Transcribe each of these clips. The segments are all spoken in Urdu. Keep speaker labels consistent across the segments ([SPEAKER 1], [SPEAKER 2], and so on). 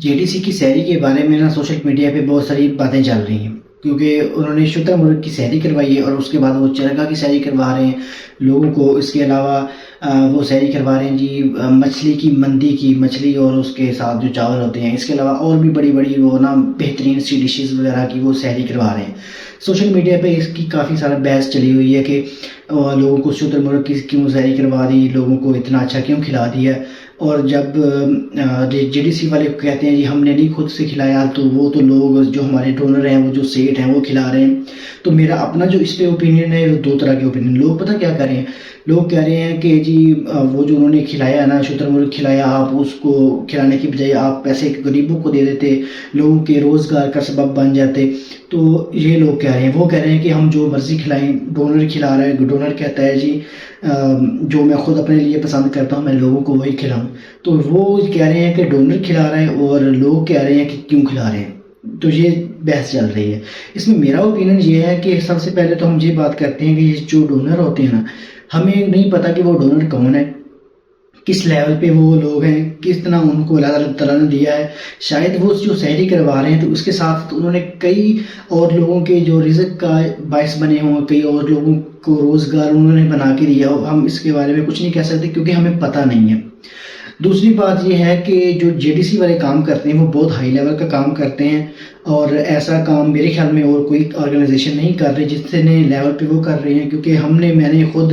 [SPEAKER 1] JDC کی سحری کے بارے میں نا سوشل میڈیا پہ بہت ساری باتیں چل رہی ہیں، کیونکہ انہوں نے شتر مرغ کی سحری کروائی ہے اور اس کے بعد وہ چرگا کی سحری کروا رہے ہیں لوگوں کو۔ اس کے علاوہ وہ سحری کروا رہے ہیں جی مچھلی کی، مندی کی مچھلی اور اس کے ساتھ جو چاول ہوتے ہیں۔ اس کے علاوہ اور بھی بڑی بڑی وہ نا بہترین سی ڈشز وغیرہ کی وہ سحری کروا رہے ہیں۔ سوشل میڈیا پہ اس کی کافی سارا بحث چلی ہوئی ہے کہ لوگوں کو شتر مرغ کی کیوں سحری کروا دی، لوگوں کو اتنا اچھا کیوں کھلا دیا۔ اور جب JDC والے کہتے ہیں جی ہم نے نہیں خود سے کھلایا، تو وہ تو لوگ جو ہمارے ڈونر ہیں، وہ جو سیٹ ہیں وہ کھلا رہے ہیں۔ تو میرا اپنا جو اس پہ اوپینین ہے، دو طرح کے اوپینین۔ لوگ پتہ کیا کر رہے ہیں، لوگ کہہ رہے ہیں کہ جی وہ جو انہوں نے کھلایا نا شتر مرغ کھلایا، آپ اس کو کھلانے کی بجائے آپ پیسے غریبوں کو دے دیتے، لوگوں کے روزگار کا سبب بن جاتے۔ تو یہ لوگ کہہ رہے ہیں، وہ کہہ رہے ہیں کہ ہم جو مرضی کھلائیں، ڈونر کھلا رہا ہے، ڈونر کہتا ہے جی جو میں خود اپنے لیے پسند کرتا ہوں میں لوگوں کو وہی کھلاؤں۔ تو وہ کہہ رہے ہیں کہ ڈونر کھلا رہا ہے اور لوگ کہہ رہے ہیں کہ کیوں کھلا رہے ہیں۔ تو یہ بحث چل رہی ہے۔ اس میں میرا اوپینین یہ ہے کہ سب سے پہلے تو ہم یہ بات کرتے ہیں کہ یہ جو ڈونر ہوتے ہیں نا، ہمیں نہیں پتہ کہ وہ ڈونر کون ہے، کس لیول پہ وہ لوگ ہیں، کس طرح ان کو اللہ تعالیٰ نے دیا ہے۔ شاید وہ جو سحری کروا رہے ہیں تو اس کے ساتھ انہوں نے کئی اور لوگوں کے جو رزق کا باعث بنے ہوں، کئی اور لوگوں کو روزگار انہوں نے بنا کے دیا ہو۔ ہم اس کے بارے میں کچھ نہیں کہہ سکتے کیونکہ ہمیں پتہ نہیں ہے۔ دوسری بات یہ ہے کہ جو JDC والے کام کرتے ہیں وہ بہت ہائی لیول کا کام کرتے ہیں، اور ایسا کام میرے خیال میں اور کوئی آرگنائزیشن نہیں کر رہی جتنے لیول پہ وہ کر رہے ہیں۔ کیونکہ میں نے خود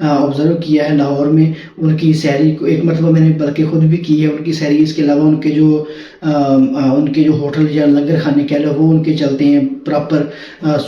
[SPEAKER 1] آبزرو کیا ہے لاہور میں ان کی سحری کو، ایک مرتبہ میں نے بلکہ خود بھی کی ہے ان کی سحری۔ اس کے علاوہ ان کے جو ہوٹل یا لنگر خانے کہہ لو وہ ان کے چلتے ہیں پراپر،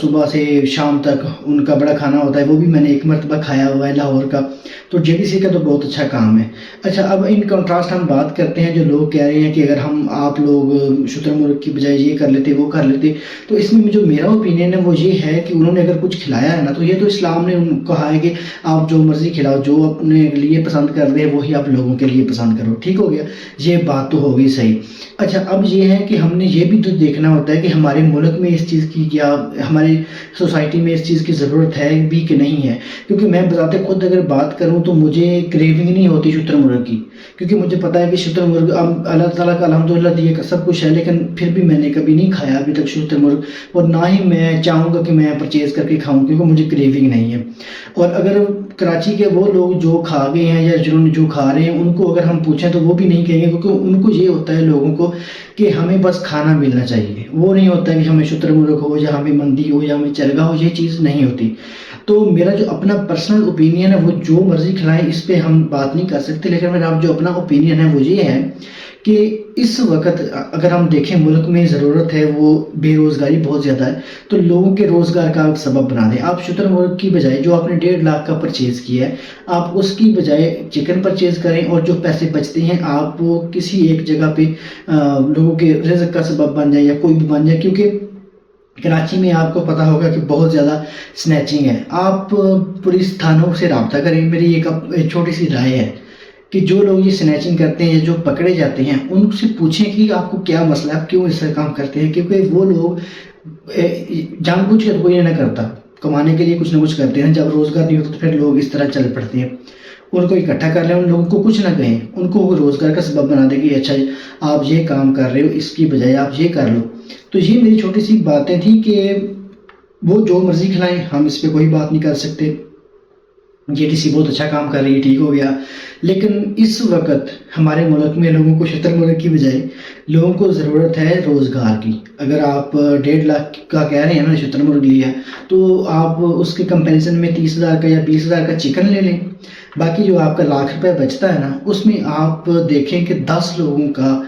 [SPEAKER 1] صبح سے شام تک ان کا بڑا کھانا ہوتا ہے، وہ بھی میں نے ایک مرتبہ کھایا ہوا ہے لاہور کا۔ تو JDC کا تو بہت اچھا کام ہے۔ اچھا، اب ان کنٹراسٹ ہم بات کرتے ہیں جو لوگ کہہ رہے ہیں کہ اگر آپ لوگ شتر مرغ کی بجائے یہ کر لیتے وہ کر لیتے۔ تو اس میں جو میرا اوپینین ہے وہ یہ ہے کہ انہوں نے اگر کچھ کھلایا ہے نا، تو یہ تو اسلام نے کہا ہے کہ آپ جو مرضی کھلاؤ، جو اپنے لیے پسند کر رہے ہیں وہی آپ لوگوں کے لیے پسند کرو۔ ٹھیک ہو گیا، یہ بات تو ہوگی صحیح۔ اچھا، اب یہ ہے کہ ہم نے یہ بھی تو دیکھنا ہوتا ہے کہ ہمارے ملک میں اس چیز کی کیا، ہماری سوسائٹی میں اس چیز کی ضرورت ہے بھی کہ نہیں ہے۔ کیونکہ میں بذات خود اگر بات کروں تو مجھے کریونگ نہیں ہوتی شتر مرغ کی، کیونکہ مجھے پتہ ہے کہ شتر مرغ اللہ تعالیٰ کا الحمدللہ دیا کا سب کچھ ہے، لیکن پھر بھی میں نے کبھی نہیں کھایا ابھی تک شتر مرغ، اور نہ ہی میں چاہوں گا کہ میں پرچیز کر کے کھاؤں، کیونکہ مجھے کریونگ نہیں ہے۔ اور اگر کراچی کے وہ لوگ جو کھا گئے ہیں یا جنہوں نے جو کھا رہے ہیں ان کو اگر ہم پوچھیں تو وہ بھی نہیں کہیں گے، کیونکہ ان کو یہ ہوتا ہے لوگوں کو کہ ہمیں بس کھانا ملنا چاہیے۔ وہ نہیں ہوتا کہ ہمیں شتر مرغ ہو یا ہمیں مندی ہو یا ہمیں چرگا ہو، یہ چیز نہیں ہوتی۔ تو میرا جو اپنا پرسنل اوپینین ہے وہ جو مرضی کھلائیں اس پہ ہم بات نہیں کر سکتے، لیکن میرا جو اپنا اوپینین ہے وہ یہ ہے کہ اس وقت اگر ہم دیکھیں ملک میں ضرورت ہے، وہ بے روزگاری بہت زیادہ ہے، تو لوگوں کے روزگار کا سبب بنا دیں۔ آپ شتر مرغ کی بجائے جو آپ نے 1.5 لاکھ کا پرچیز کیا ہے، آپ اس کی بجائے چکن پرچیز کریں، اور جو پیسے بچتے ہیں آپ وہ کسی ایک جگہ پہ لوگوں کے رزق کا سبب بن جائے یا کوئی بھی بن جائے۔ کیونکہ کراچی میں آپ کو پتا ہوگا کہ بہت زیادہ سنیچنگ ہے۔ آپ پولیس تھانوں سے رابطہ کریں، میری ایک چھوٹی سی رائے ہے کہ جو لوگ یہ سنیچنگ کرتے ہیں یا جو پکڑے جاتے ہیں ان سے پوچھیں کہ آپ کو کیا مسئلہ ہے، آپ کیوں اس طرح کام کرتے ہیں۔ کیونکہ وہ لوگ جان بوجھ کر کوئی نہ کرتا، کمانے کے لیے کچھ نہ کچھ کرتے ہیں، جب روزگار نہیں ہوتا تو پھر لوگ اس طرح چل پڑتے ہیں۔ ان کو اکٹھا کر لیں، ان لوگوں کو کچھ نہ کہیں، ان کو روزگار کا سبب بنا دیں کہ اچھا آپ یہ کام کر رہے ہو، اس کی بجائے آپ یہ کر لو۔ تو یہ میری چھوٹی سی باتیں تھیں کہ وہ جو مرضی کھلائیں، ہم اس پہ کوئی بات نہیں کر سکتے۔ JDC بہت اچھا کام کر رہی ہے، ٹھیک ہو گیا، لیکن اس وقت ہمارے ملک میں لوگوں کو شتر مرغ کی بجائے لوگوں کو ضرورت ہے روزگار کی۔ اگر آپ 1.5 لاکھ کا کہہ رہے ہیں نا شتر مرغ لیا، تو آپ اس کے کمپیریزن میں 30,000 کا یا 20,000 کا چکن لے لیں، باقی جو آپ کا 1,00,000 روپے بچتا ہے نا اس میں آپ دیکھیں کہ 10 لوگوں کا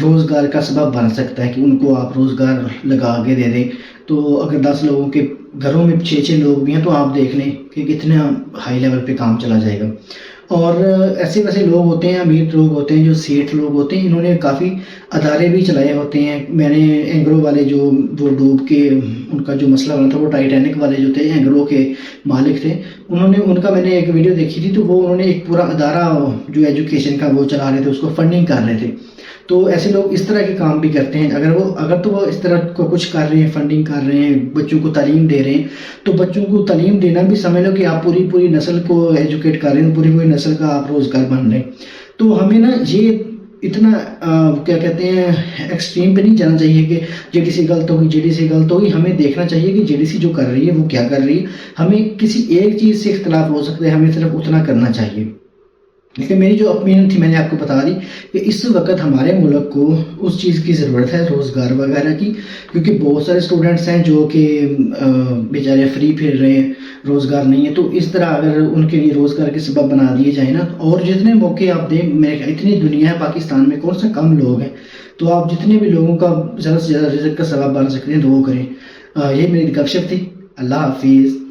[SPEAKER 1] روزگار کا سبب بن سکتا ہے کہ ان کو آپ روزگار لگا کے دے دیں۔ تو اگر 10 لوگوں کے گھروں میں 6 لوگ بھی ہیں تو آپ دیکھ لیں کہ کتنا ہائی لیول پہ کام چلا جائے گا۔ اور ایسے ویسے لوگ ہوتے ہیں، امیر لوگ ہوتے ہیں، جو سیٹھ لوگ ہوتے ہیں، انہوں نے کافی ادارے بھی چلائے ہوتے ہیں۔ میں نے اینگرو والے جو وہ ڈوب کے ان کا جو مسئلہ بنا تھا، وہ ٹائٹینک والے جو تھے اینگرو کے مالک تھے، ان کا میں نے ایک ویڈیو دیکھی تھی، تو وہ انہوں نے ایک پورا ادارہ جو ایجوکیشن کا وہ چلا رہے تھے، اس کو فنڈنگ کر رہے تھے۔ تو ایسے لوگ اس طرح کے کام بھی کرتے ہیں۔ اگر تو وہ اس طرح کو کچھ کر رہے ہیں، فنڈنگ کر رہے ہیں، بچوں کو تعلیم دے رہے ہیں، تو بچوں کو تعلیم دینا بھی سمجھ لو کہ آپ پوری نسل کو ایجوکیٹ کر رہے ہیں، پوری نسل کا آپ روزگار بن رہے ہیں۔ تو ہمیں نا یہ اتنا کیا کہتے ہیں ایکسٹریم پہ نہیں جانا چاہیے کہ جے ڈی سی غلط ہوگی، جے ڈی سی غلط ہوگی. ہمیں دیکھنا چاہیے کہ جے ڈی سی جو کر رہی ہے وہ کیا کر رہی ہے. ہمیں کسی ایک چیز سے اختلاف ہو سکتا ہے، ہمیں صرف اتنا کرنا چاہیے. لیکن میری جو اوپینین تھی میں نے آپ کو بتا دی کہ اس وقت ہمارے ملک کو اس چیز کی ضرورت ہے، روزگار وغیرہ کی، کیونکہ بہت سارے اسٹوڈنٹس ہیں جو کہ بیچارے فری پھر رہے ہیں، روزگار نہیں ہے. تو اس طرح اگر ان کے لیے روزگار کے سبب بنا دیے جائیں نا، اور جتنے موقع آپ دیں، میرے خیال اتنی دنیا ہے پاکستان میں، کون سا کم لوگ ہیں، تو آپ جتنے بھی لوگوں کا زیادہ سے زیادہ رزق کا سبب بن سکتے ہیں تو وہ کریں. یہ میری گپ شپ تھی. اللہ حافظ.